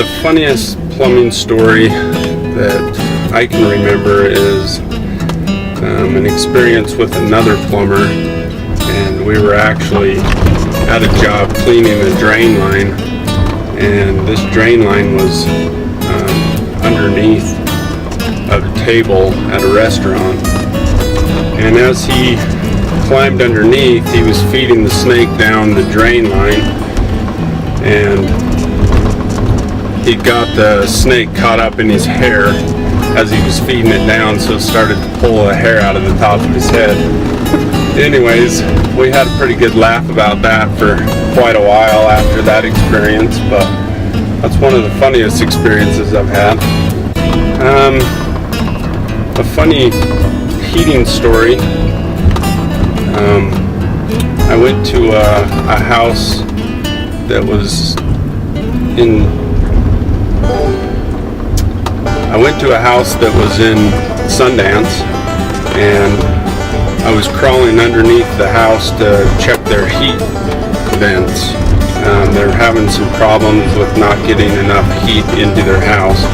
The funniest plumbing story that I can remember is an experience with another plumber, and we were actually at a job cleaning a drain line, and this drain line was underneath a table at a restaurant, and as he climbed underneath, he was feeding the snake down the drain line, and he got the snake caught up in his hair as he was feeding it down, so it started to pull the hair out of the top of his head. Anyways, we had a pretty good laugh about that for quite a while after that experience, but that's one of the funniest experiences I've had. A funny heating story. I went to a house that was in Sundance, and I was crawling underneath the house to check their heat vents. They're having some problems with not getting enough heat into their house,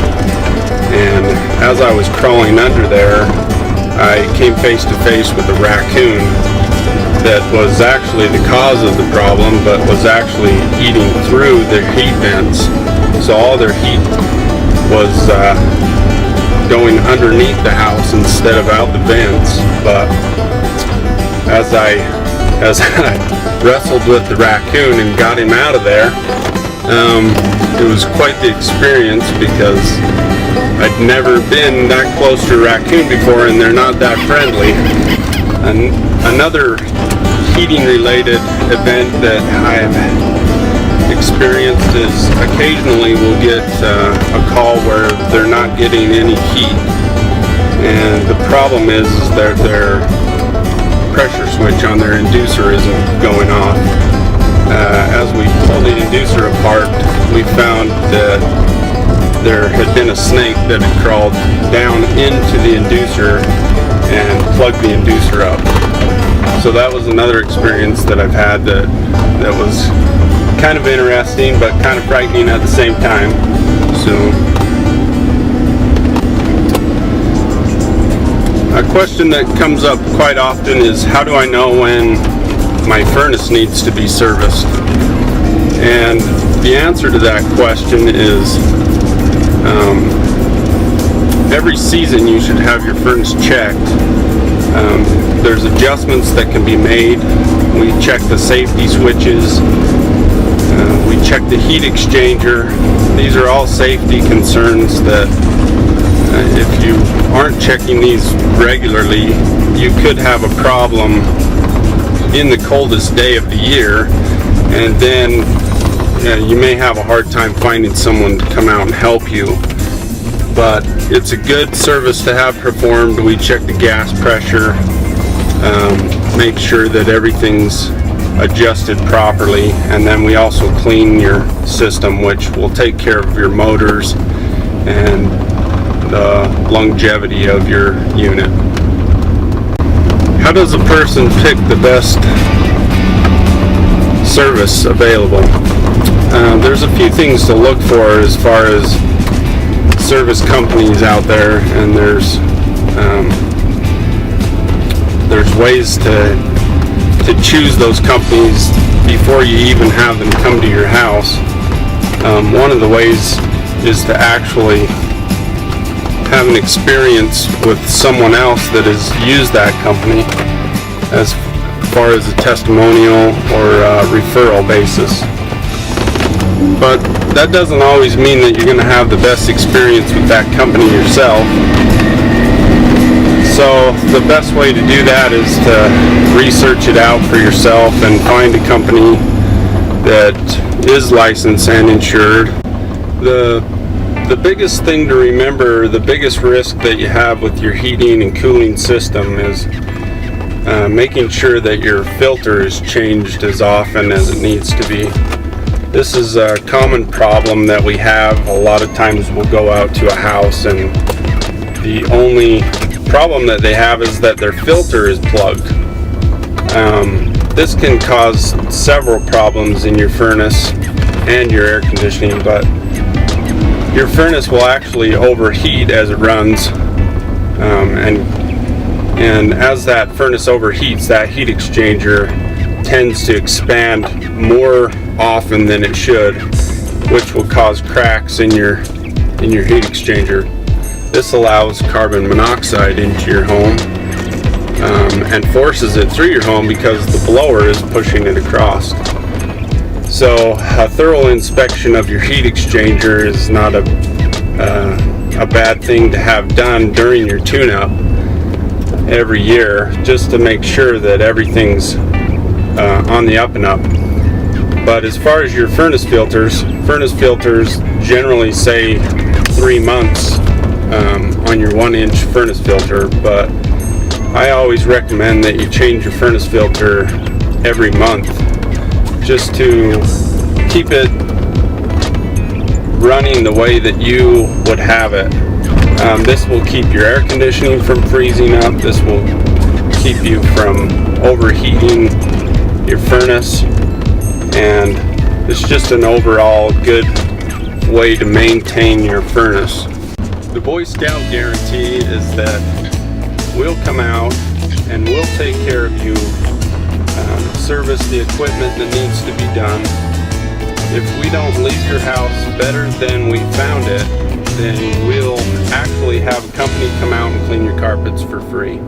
and as I was crawling under there, I came face to face with a raccoon that was actually the cause of the problem, but was actually eating through their heat vents. So all their heat was going underneath the house instead of out the vents. But as I wrestled with the raccoon and got him out of there, it was quite the experience, because I'd never been that close to a raccoon before, and they're not that friendly. And another heating related event that I've experienced is occasionally we'll get a call where they're not getting any heat, and the problem is that their pressure switch on their inducer isn't going off. As we pulled the inducer apart, we found that there had been a snake that had crawled down into the inducer and plugged the inducer up. So that was another experience that I've had that was kind of interesting, but kind of frightening at the same time. So a question that comes up quite often is, how do I know when my furnace needs to be serviced? And the answer to that question is, every season you should have your furnace checked. There's adjustments that can be made. We check the safety switches. We check the heat exchanger. These are all safety concerns that if you aren't checking these regularly, you could have a problem in the coldest day of the year, and then you may have a hard time finding someone to come out and help you. But it's a good service to have performed. We check the gas pressure, make sure that everything's adjusted properly, and then we also clean your system, which will take care of your motors and the longevity of your unit. How does a person pick the best service available? There's a few things to look for as far as service companies out there, and there's ways to choose those companies before you even have them come to your house. One of the ways is to actually have an experience with someone else that has used that company, as far as a testimonial or a referral basis. But that doesn't always mean that you're going to have the best experience with that company yourself. So the best way to do that is to research it out for yourself and find a company that is licensed and insured. The biggest thing to remember, the biggest risk that you have with your heating and cooling system is making sure that your filter is changed as often as it needs to be. This is a common problem that we have. A lot of times we'll go out to a house and the only problem that they have is that their filter is plugged. This can cause several problems in your furnace and your air conditioning, but your furnace will actually overheat as it runs, and as that furnace overheats, that heat exchanger tends to expand more often than it should, which will cause cracks in your heat exchanger. This allows carbon monoxide into your home, and forces it through your home because the blower is pushing it across. So a thorough inspection of your heat exchanger is not a bad thing to have done during your tune-up every year, just to make sure that everything's on the up and up. But as far as your furnace filters generally say 3 months on your 1-inch furnace filter, but I always recommend that you change your furnace filter every month, just to keep it running the way that you would have it. This will keep your air conditioning from freezing up. This will keep you from overheating your furnace, and it's just an overall good way to maintain your furnace. The Boy Scout guarantee is that we'll come out and we'll take care of you, service the equipment that needs to be done. If we don't leave your house better than we found it, then we'll actually have a company come out and clean your carpets for free.